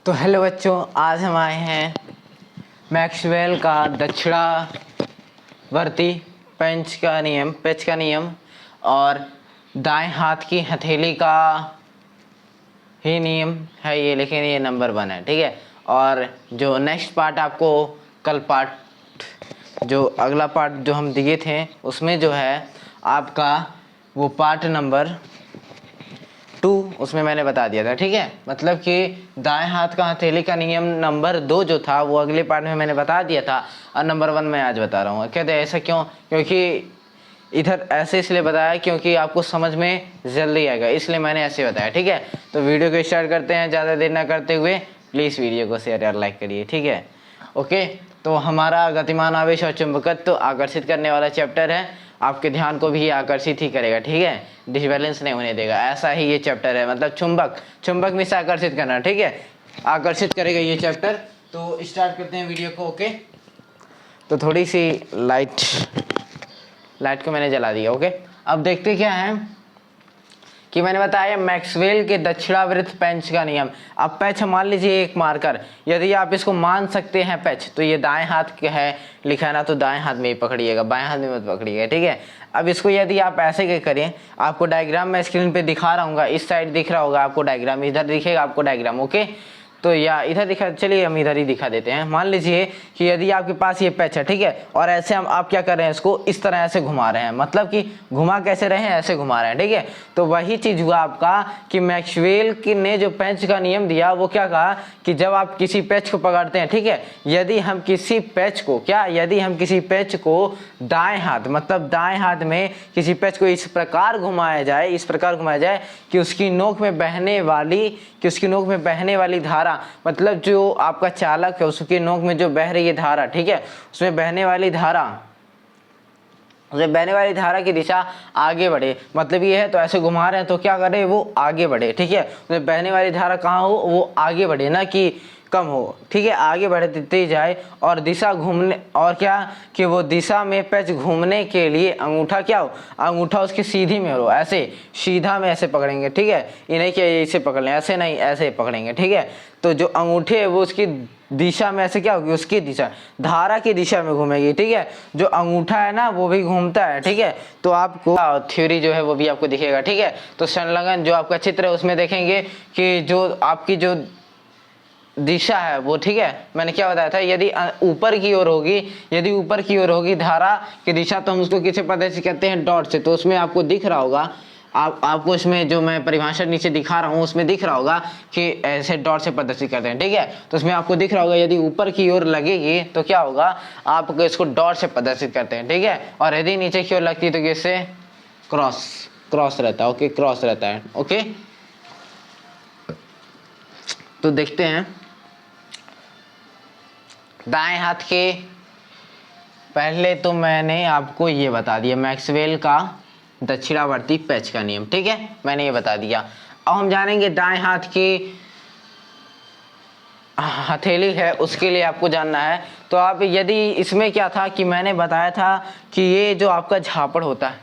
तो हेलो बच्चों, आज हम आए हैं मैक्सवेल का दक्षिणावर्ती पेच का नियम और दाएं हाथ की हथेली का ही नियम है ये, लेकिन ये नंबर 1 है, ठीक है। और जो नेक्स्ट पार्ट आपको कल जो अगला पार्ट जो हम दिए थे उसमें जो है आपका वो पार्ट नंबर 2 उसमें मैंने बता दिया था, ठीक है। मतलब कि दाएं हाथ का हथेली का नियम नंबर 2 जो था वो अगले पार्ट में मैंने बता दिया था और नंबर 1 मैं आज बता रहा हूँ। कहते हैं ऐसा क्यों? क्योंकि इधर ऐसे इसलिए बताया क्योंकि आपको समझ में जल्दी आएगा, इसलिए मैंने ऐसे बताया, ठीक है। तो वीडियो को स्टार्ट करते हैं, ज़्यादा देर ना करते हुए प्लीज़ वीडियो को शेयर और लाइक करिए, ठीक है। ओके, तो हमारा गतिमान आवेश और चुंबकत्व आकर्षित करने वाला चैप्टर है, आपके ध्यान को भी आकर्षित ही करेगा, ठीक है, डिसबैलेंस नहीं होने देगा। ऐसा ही ये चैप्टर है, मतलब चुंबक में से आकर्षित करना, ठीक है, आकर्षित करेगा ये चैप्टर। तो स्टार्ट करते हैं वीडियो को। ओके, तो थोड़ी सी लाइट को मैंने जला दिया। ओके, अब देखते क्या है कि मैंने बताया मैक्सवेल के दक्षिणावर्त पेच का नियम। अब पेच मान लीजिए एक मार्कर, यदि आप इसको मान सकते हैं पेच, तो ये दाएं हाथ का है लिखा है ना, तो दाएं हाथ में ही पकड़िएगा, बाएं हाथ में मत पकड़िएगा, ठीक है। अब इसको यदि आप ऐसे करें, आपको डायग्राम मैं स्क्रीन पे दिखा रहा हूँ, इस साइड दिख रहा होगा आपको डायग्राम, इधर दिखेगा आपको डायग्राम। ओके, तो या इधर दिखा, चलिए हम इधर ही दिखा देते हैं। मान लीजिए कि यदि आपके पास ये पैच है, ठीक है, और ऐसे आप क्या कर रहे हैं, इसको इस तरह ऐसे घुमा रहे हैं, मतलब कि घुमा कैसे रहे हैं, ऐसे घुमा रहे हैं, ठीक है। तो वही चीज हुआ आपका कि मैक्सवेल की ने जो पैच का नियम दिया वो क्या कहा कि जब आप किसी पैच को पकड़ते हैं, ठीक है, यदि हम किसी पैच को दाएं हाथ, मतलब दाएं हाथ में किसी पैच को इस प्रकार घुमाया जाए कि उसकी नोक में बहने वाली धारा, मतलब जो आपका चालक है उसकी नोक में जो बह रही है धारा, ठीक है, उसमें बहने वाली धारा की दिशा आगे बढ़े, मतलब ये है। तो ऐसे घुमा रहे हैं तो क्या करे, वो आगे बढ़े, ठीक है। उसमें बहने वाली धारा कहाँ हो, वो आगे बढ़े, ना कि कम हो, ठीक है, आगे बढ़ती जाए। और दिशा घूमने, और क्या कि वो दिशा में पेच घूमने के लिए अंगूठा उसकी सीधी में हो, ऐसे सीधा में ऐसे पकड़ेंगे, ठीक है। ये नहीं कि ऐसे पकड़ लें, ऐसे नहीं, ऐसे पकड़ेंगे, ठीक है। तो जो अंगूठे है वो उसकी दिशा में ऐसे क्या होगी, उसकी दिशा, धारा की दिशा में घूमेगी, ठीक है। जो अंगूठा है ना वो भी घूमता है, ठीक है। तो आपको थ्योरी जो है वो भी आपको दिखेगा, ठीक है। तो संलग्न जो आपका चित्र है उसमें देखेंगे कि जो आपकी जो दिशा है वो, ठीक है, मैंने क्या बताया था, यदि ऊपर की ओर होगी धारा की दिशा, तो हम उसको किसी पद्धति से कहते हैं डॉट से। तो उसमें आपको दिख रहा होगा, आपको इसमें जो मैं परिभाषा नीचे दिखा रहा हूँ उसमें दिख रहा होगा कि ऐसे डॉट से प्रदर्शित करते हैं, ठीक है। तो उसमें आपको दिख रहा होगा यदि ऊपर की ओर लगेगी तो क्या होगा, आपको इसको डॉट से प्रदर्शित करते हैं, ठीक है। और यदि नीचे की ओर लगती है तो इससे क्रॉस रहता है। ओके, क्रॉस रहता है। ओके, तो देखते हैं दाएं हाथ के, पहले तो मैंने आपको ये बता दिया मैक्सवेल का दक्षिणावर्ती पेच का नियम, ठीक है, मैंने ये बता दिया। अब हम जानेंगे दाएं हाथ की हथेली है, उसके लिए आपको जानना है। तो आप यदि इसमें क्या था कि मैंने बताया था कि ये जो आपका झापड़ होता है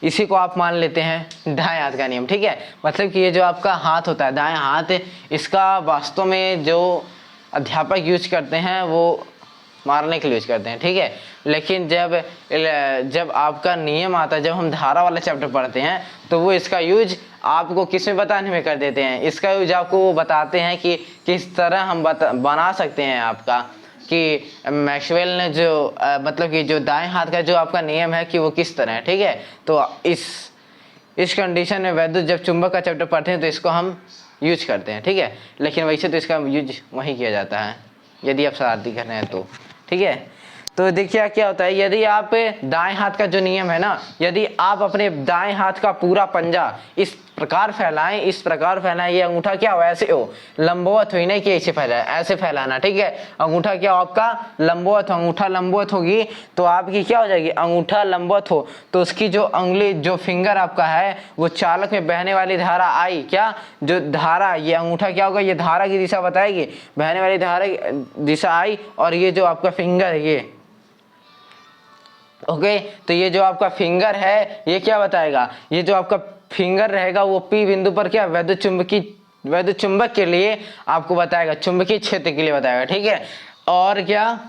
इसी को आप मान लेते हैं दाएं हाथ का नियम, ठीक है। मतलब कि ये जो आपका हाथ होता है दाएं हाथ, इसका वास्तव में जो अध्यापक यूज करते हैं वो मारने के लिए यूज करते हैं, ठीक है। लेकिन जब आपका नियम आता है, जब हम धारा वाला चैप्टर पढ़ते हैं तो वो इसका यूज आपको किस में बताने में कर देते हैं, इसका यूज आपको वो बताते हैं कि किस तरह हम बना सकते हैं आपका, कि मैक्सवेल ने जो मतलब कि जो दाएं हाथ का जो आपका नियम है कि वो किस तरह है, ठीक है। तो इस कंडीशन में वैद्युत जब चुंबक का चैप्टर पढ़ते हैं तो इसको हम यूज करते हैं, ठीक है। लेकिन वैसे तो इसका यूज वही किया जाता है यदि आप शरारती कर रहे हैं तो, ठीक है। तो देखिए क्या होता है, यदि आप दाएं हाथ का जो नियम है ना, यदि आप अपने दाएं हाथ का पूरा पंजा इस प्रकार फैलाएं, ये अंगूठा क्या हो, ऐसे हो, लंबवत हो, नहीं कि ऐसे फैलाए, ऐसे फैलाना, ठीक है। अंगूठा क्या हो आपका, लंबवत हो, अंगूठा लंबवत होगी तो आपकी क्या हो जाएगी, अंगूठा लंबवत हो तो उसकी जो उंगली, जो फिंगर आपका है वो चालक में बहने वाली धारा आई, क्या जो धारा, ये अंगूठा क्या होगा, ये धारा की दिशा बताएगी, बहने वाली धारा की दिशा आई, और ये जो आपका फिंगर है ये, ओके, तो ये जो आपका फिंगर है ये क्या बताएगा, ये जो आपका फिंगर रहेगा वो पी बिंदु पर क्या वैद्युत चुंबकीय वैद्युत चुंबक के लिए आपको बताएगा, चुंबकीय क्षेत्र के लिए बताएगा, ठीक है। और क्या,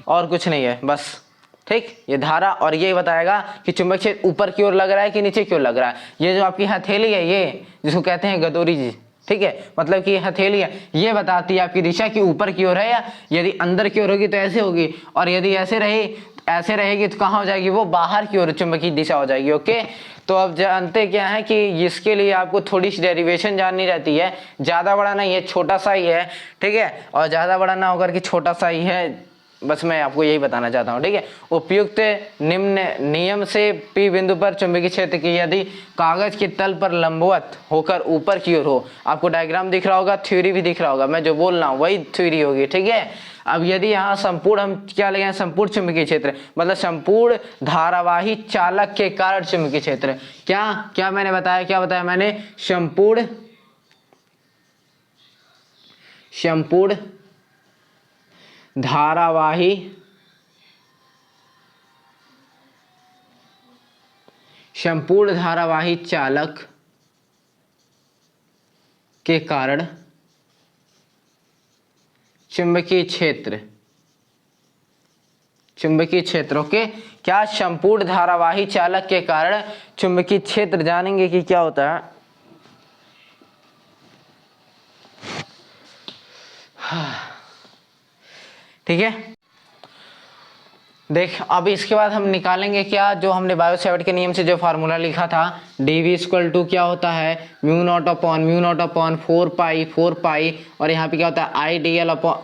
और कुछ नहीं है बस, ठीक। ये धारा और ये बताएगा कि चुंबक क्षेत्र ऊपर की ओर लग रहा है कि नीचे की ओर लग रहा है। ये जो आपकी हथेली है, ये जिसको कहते हैं गदोरी जी, ठीक है, मतलब कि हथेली है, ये बताती है आपकी दिशा की ऊपर की ओर है, या यदि अंदर की ओर होगी तो ऐसे होगी, और यदि ऐसे रहेगी तो कहाँ हो जाएगी, वो बाहर की ओर चुंबकीय दिशा हो जाएगी। ओके, तो अब जानते क्या है कि इसके लिए आपको थोड़ी सी डेरिवेशन जाननी रहती है, ज़्यादा बड़ा नहीं है, छोटा सा ही है, ठीक है, और ज़्यादा बड़ा ना होकर के छोटा सा ही है, बस मैं आपको यही बताना चाहता हूँ, ठीक है। उपयुक्त निम्न नियम से पी बिंदु पर चुंबकीय क्षेत्र की यदि कागज के तल पर लंबवत होकर ऊपर की ओर हो, आपको डायग्राम दिख रहा होगा, थ्योरी भी दिख रहा होगा, मैं जो बोल रहा हूँ वही थ्योरी होगी, ठीक है। अब यदि यहाँ संपूर्ण, हम क्या ले संपूर्ण चुंबकीय क्षेत्र, मतलब संपूर्ण धारावाही चालक के कारण चुंबकीय क्षेत्र, क्या मैंने बताया, क्या बताया मैंने, संपूर्ण धारावाही चालक के कारण चुंबकीय क्षेत्र, ओके। क्या, संपूर्ण धारावाही चालक के कारण चुंबकीय क्षेत्र, जानेंगे कि क्या होता है। ठीक है, देख अब इसके बाद हम निकालेंगे क्या, जो हमने बायो सेवर्ट के नियम से जो फार्मूला लिखा था, dv इक्वल टू क्या होता है, म्यू नॉट अपॉन 4 पाई, और यहाँ पे क्या होता है,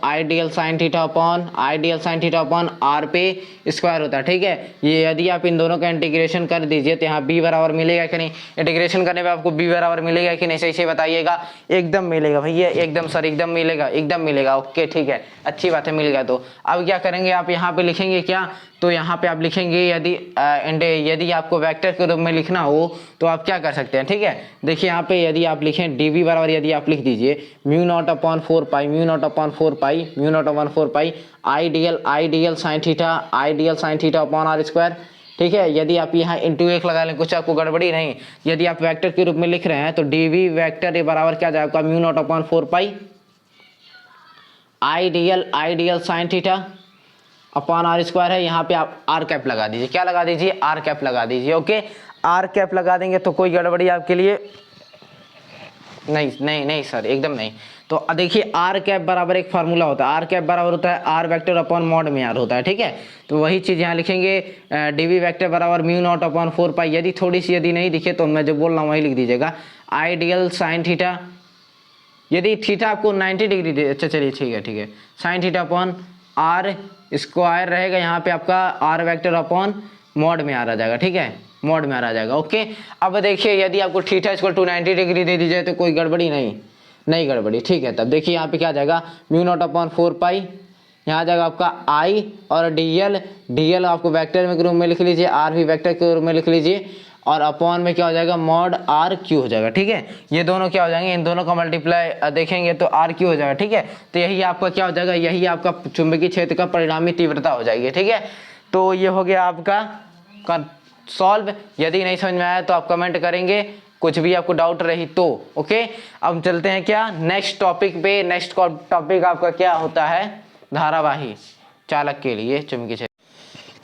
ideal sine theta upon R पे स्क्वायर होता है, ठीक है। ये यदि आप इन दोनों का इंटीग्रेशन कर दीजिए तो यहाँ b बराबर मिलेगा कि नहीं, इंटीग्रेशन करने पे आपको b बराबर मिलेगा कि नहीं, सही से बताइएगा। एकदम मिलेगा भैया, एकदम मिलेगा, ओके ठीक है, अच्छी बात है, मिल गया। तो अब क्या करेंगे, आप यहाँ पे लिखेंगे क्या, तो यहाँ पे आप लिखेंगे यदि आपको वेक्टर के रूप में लिखना हो तो आप क्या कर सकते हैं, ठीक है। देखिए यहाँ पे यदि आप लिखें dv बराबर, यदि आप लिख दीजिए mu not upon 4 pi ideal sine theta upon R square, ठीक है। यदि आप यहाँ इंटू 1 लगा लें, कुछ आपको गड़बड़ी नहीं, यदि आप वेक्टर के रूप में लिख रहे हैं तो dv वेक्टर बराबर क्या जाएगा, mu not upon 4 pi ideal sine theta upon R square है। यहाँ पे आप आर कैप लगा दीजिए, क्या लगा दीजिए, आर कैप लगा दीजिए, ओके। आर कैप लगा देंगे तो कोई गड़बड़ी आपके लिए नहीं सर, एकदम नहीं। तो देखिए आर कैप बराबर एक फार्मूला होता है, आर कैप बराबर होता है आर वेक्टर अपॉन मॉड में आर होता है, ठीक है। तो वही चीज़ यहाँ लिखेंगे, डीवी वेक्टर बराबर म्यू नॉट अपॉन 4 पाई, यदि थोड़ी सी यदि नहीं दिखे तो मैं जो बोल रहा हूँ वही लिख दीजिएगा, आइडियल साइन थीटा, यदि थीटा आपको 90 डिग्री दे, अच्छा चलिए ठीक है, sine theta upon R square रहेगा, यहाँ पे आपका आर वेक्टर अपॉन मॉड में आ जाएगा, ठीक है, मॉड में आ जाएगा, ओके। अब देखिए यदि आपको थीटा इक्वल टू 90 डिग्री दे दी जाए तो कोई गड़बड़ी नहीं गड़बड़ी, ठीक है। तब देखिए यहाँ पे क्या जाएगा, म्यू नॉट अपॉन 4 पाई, यहाँ जाएगा आपका आई, और डीएल आपको वेक्टर के रूप में लिख लीजिए, आर भी वेक्टर के रूप में लिख लीजिए, और अपॉन में क्या हो जाएगा, मॉड आर क्यू हो जाएगा, ठीक है। ये दोनों क्या हो जाएंगे, इन दोनों का मल्टीप्लाई देखेंगे तो आर क्यू हो जाएगा, ठीक है। तो यही आपका क्या हो जाएगा, यही आपका चुंबकीय क्षेत्र का परिणामी तीव्रता हो जाएगी, ठीक है। तो ये हो गया आपका सॉल्व। यदि नहीं समझ में आया तो आप कमेंट करेंगे, कुछ भी आपको डाउट रही तो, ओके। अब चलते हैं क्या नेक्स्ट टॉपिक पे। नेक्स्ट टॉपिक आपका क्या होता है, धारावाही चालक के लिए चुंबकीय क्षेत्र।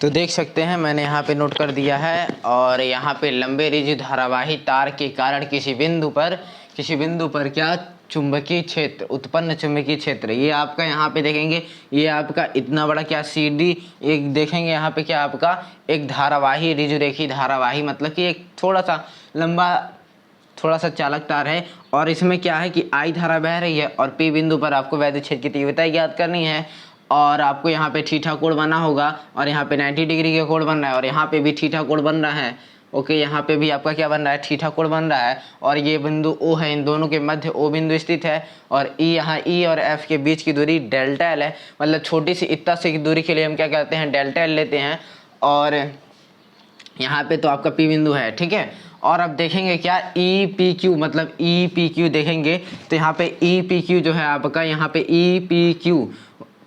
तो देख सकते हैं मैंने यहाँ पे नोट कर दिया है, और यहाँ पे लंबे रिजिड धारावाही तार के कारण किसी बिंदु पर क्या चुंबकीय क्षेत्र, उत्पन्न चुंबकीय क्षेत्र, ये आपका यहाँ पे देखेंगे, ये आपका इतना बड़ा क्या CD, एक देखेंगे यहाँ पे क्या आपका एक धारावाही रिजुरेखी धारावाही, मतलब कि एक थोड़ा सा लंबा थोड़ा सा चालक तार है, और इसमें क्या है कि I धारा बह रही है, और P बिंदु पर आपको वैद्युत क्षेत्र की तीव्रता ज्ञात करनी है, और आपको यहाँ पे थीटा कोण बना होगा, और यहाँ पे 90 डिग्री का कोण बन रहा है, और यहाँ पे भी थीटा कोण बन रहा है, ओके। यहाँ पे भी आपका क्या बन रहा है, थीटा कोण बन रहा है, और ये बिंदु O है, इन दोनों के मध्य O बिंदु स्थित है, और E यहाँ E और F के बीच की दूरी डेल्टा L है, मतलब छोटी सी इतना से की दूरी के लिए हम क्या कहते हैं, डेल्टा L लेते हैं, और यहाँ पे तो आपका P बिंदु है, ठीक है। और अब देखेंगे क्या EPQ, मतलब EPQ देखेंगे तो यहाँ पे EPQ जो है आपका, यहाँ पे EPQ,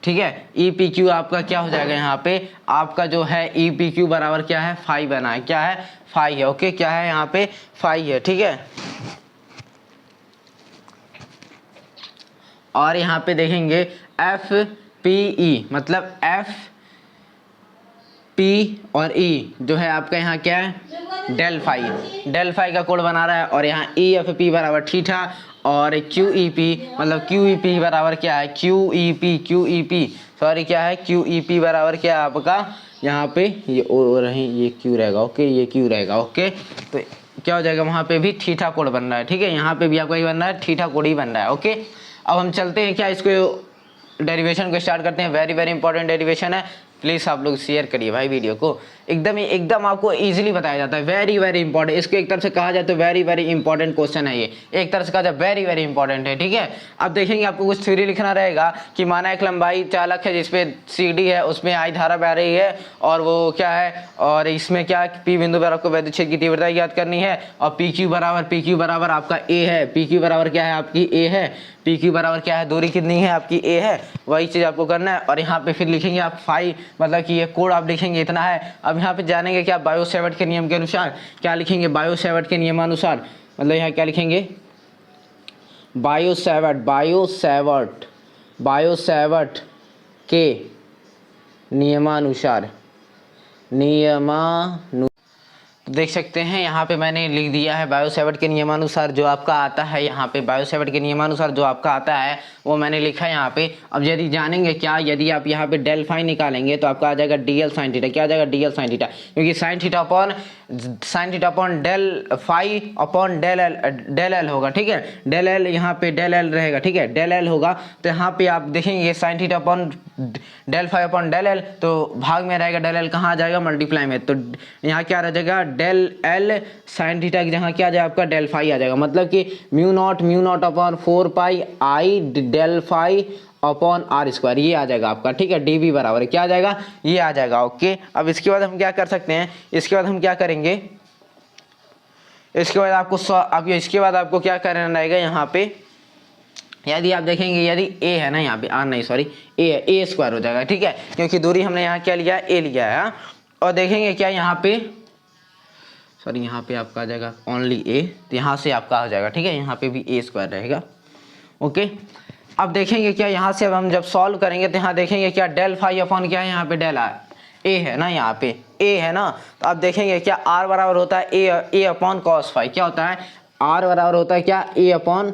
ठीक है, EPQ आपका क्या हो जाएगा, यहाँ पे आपका जो है EPQ बराबर क्या है, फाई बना है, क्या है, फाई है, ओके, क्या है यहाँ पे फाई है, ठीक है। और यहाँ पे देखेंगे FPE, मतलब F P और E जो है आपका यहाँ क्या है डेल्फाई का कोड बना रहा है। और यहाँ EFP बराबर थीटा और QEP मतलब QEP बराबर क्या है QEP सॉरी क्या है QEP बराबर क्या है आपका यहाँ पे ये ओ रही ये Q रहेगा ओके, ये Q रहेगा ओके। तो क्या हो जाएगा वहाँ पे भी थीटा कोड बन रहा है, ठीक है, यहाँ पे भी आपका ही बन रहा है थीटा कोड ही बन रहा है ओके। अब हम चलते हैं क्या इसको डेरिवेशन को स्टार्ट करते हैं। वेरी वेरी इंपॉर्टेंट डेरिवेशन है, प्लीज़ आप लोग शेयर करिए भाई वीडियो को। एकदम आपको इजीली बताया जाता है, वेरी वेरी इंपॉर्टेंट। इसको एक तरफ से कहा जाए तो वेरी वेरी इंपॉर्टेंट क्वेश्चन है ये, एक तरफ से कहा जाए वेरी वेरी इंपॉर्टेंट है, ठीक है। अब देखेंगे आपको कुछ थ्योरी लिखना रहेगा कि माना एक लंबाई चालक है जिसपे CD है, उसमें I धारा बह रही है और वो क्या है, और इसमें क्या P बिंदु पर आपको वैद्युत क्षेत्र की तीव्रता याद करनी है। और PQ बराबर आपका A है, PQ बराबर क्या है आपकी A है, PQ बराबर क्या है दूरी कितनी है आपकी A है, वही चीज़ आपको करना है। और यहाँ पे फिर लिखेंगे आप फाई मतलब कि ये कोड आप लिखेंगे इतना है। अब यहाँ पे जानेंगे क्या बायो-सैवर्ट के नियम के अनुसार, क्या लिखेंगे बायो-सैवर्ट के नियमानुसार, मतलब यहाँ क्या लिखेंगे बायो-सैवर्ट के नियमानुसार देख सकते हैं यहाँ पे मैंने लिख दिया है बायो-सैवर्ट के नियमानुसार जो आपका आता है, यहाँ पे बायो-सैवर्ट के नियमानुसार जो आपका आता है वो मैंने लिखा है यहाँ पे। अब यदि जानेंगे क्या, यदि आप यहाँ पे डेल फाई निकालेंगे तो आपका आ जाएगा DL sin थीटा, क्या आ जाएगा DL sin थीटा, क्योंकि sin theta upon del phi upon del L होगा, ठीक है। डेल एल यहाँ पे डेल एल रहेगा, ठीक है, डेल एल होगा। तो यहाँ पे आप देखेंगे sin theta upon del phi upon del L, तो भाग में रहेगा डेल एल, कहाँ आ जाएगा मल्टीप्लाई में, तो यहाँ क्या रह जाएगा डेल एल साइन थीटा की जहाँ क्या आ जाएगा आपका डेल फाई आ जाएगा, मतलब कि mu not upon 4 pi I del phi upon R square, ये आ जाएगा आपका, ठीक है। DB बराबर क्या आ जाएगा, ये आ जाएगा ओके। अब इसके बाद हम क्या कर सकते हैं, इसके बाद हम क्या करेंगे, इसके बाद आपको क्या करना रहेगा यहाँ पे, यदि आप देखेंगे यदि A है ना यहाँ पे R नहीं सॉरी A है, A स्क्वायर हो जाएगा, ठीक है, क्योंकि दूरी हमने यहाँ क्या लिया है A लिया है। और देखेंगे क्या यहाँ पे सॉरी यहाँ पे आपका आ जाएगा ओनली A, तो यहाँ से आपका आ जाएगा, ठीक है, यहाँ पे भी A स्क्वायर रहेगा ओके। अब देखेंगे क्या यहाँ से अब हम जब सॉल्व करेंगे तो यहाँ देखेंगे क्या डेल फाई अपॉन क्या है यहाँ पे डेल A है ना, यहाँ पे A है ना, तो अब देखेंगे क्या R बराबर होता है A अपॉन कॉस फाई, क्या होता है R बराबर होता है क्या A अपॉन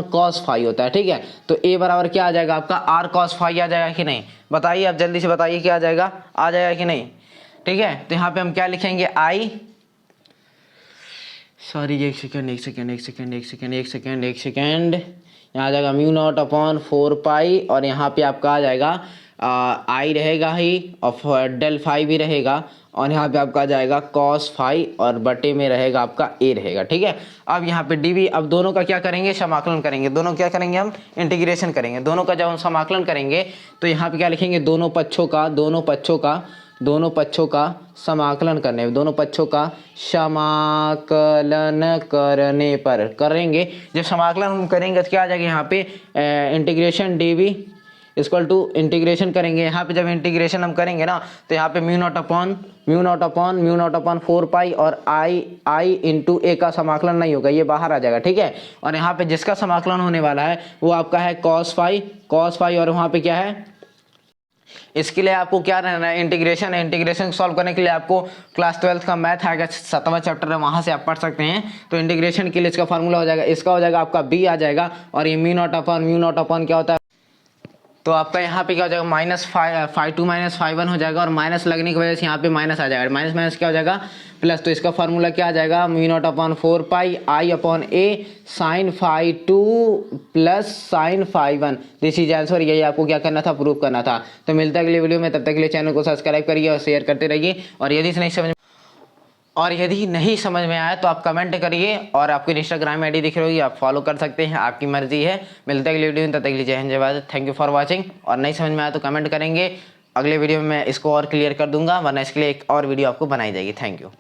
कॉस फाई होता है, ठीक है। तो A बराबर क्या आ जाएगा आपका R कॉस फाई आ जाएगा कि नहीं, बताइए आप जल्दी से बताइए क्या आ जाएगा कि नहीं, ठीक है। तो यहाँ पे हम क्या लिखेंगे एक सेकेंड यहाँ आ जाएगा म्यू नॉट अपॉन 4 पाई और यहाँ पे आपका आ जाएगा आई रहेगा ही और डेल फाई भी रहेगा और यहाँ पे आपका आ जाएगा कॉस फाई और बटे में रहेगा आपका A रहेगा, ठीक है। अब यहाँ पे DB, अब दोनों का क्या करेंगे समाकलन करेंगे, दोनों क्या करेंगे हम इंटीग्रेशन करेंगे, दोनों का जब हम समाकलन करेंगे तो यहाँ पे क्या लिखेंगे दोनों पक्षों का समाकलन करने, दोनों पक्षों का समाकलन करने पर करेंगे, जब समाकलन हम करेंगे तो क्या आ जाएगा यहाँ पे integration DB equal to integration करेंगे। यहाँ पे जब इंटीग्रेशन हम करेंगे ना तो यहाँ पे म्यू नॉट अपॉन 4 पाई और आई इंटू A का समाकलन नहीं होगा, ये बाहर आ जाएगा, ठीक है। और यहाँ पे जिसका समाकलन होने वाला है वो आपका है कॉस फाई और वहाँ पे क्या है, इसके लिए आपको क्या रहना है इंटीग्रेशन सॉल्व करने के लिए आपको क्लास 12 का मैथ आएगा 7वां चैप्टर है, वहां से आप पढ़ सकते हैं। तो इंटीग्रेशन के लिए इसका फार्मूला हो जाएगा, इसका हो जाएगा आपका B आ जाएगा और ये म्यू नॉट अपॉन क्या होता है, तो आपका यहाँ पे क्या हो जाएगा -5 हो जाएगा और माइनस लगने की वजह से यहाँ पे माइनस आ जाएगा, माइनस क्या हो जाएगा प्लस, तो इसका फार्मूला क्या आ जाएगा mu not upon 4 pi I upon A sine phi 2 plus sine phi 1, this is answer. यही आपको क्या करना था, प्रूव करना था। तो मिलता है अगले वीडियो में, तब तक के लिए चैनल को सब्सक्राइब करिए और शेयर करते रहिए। और यदि नहीं समझ में आया तो आप कमेंट करिए और आपकी इंस्टाग्राम ID दिख रही होगी, आप फॉलो कर सकते हैं, आपकी मर्जी है। मिलते हैं अगले वीडियो में, तब तक के लिए जय हिंद जय Bharat, thank you for watching. और नहीं समझ में आया तो कमेंट करेंगे, अगले वीडियो में मैं इसको और क्लियर कर दूंगा, वरना इसके लिए एक और वीडियो आपको बनाई जाएगी। Thank you.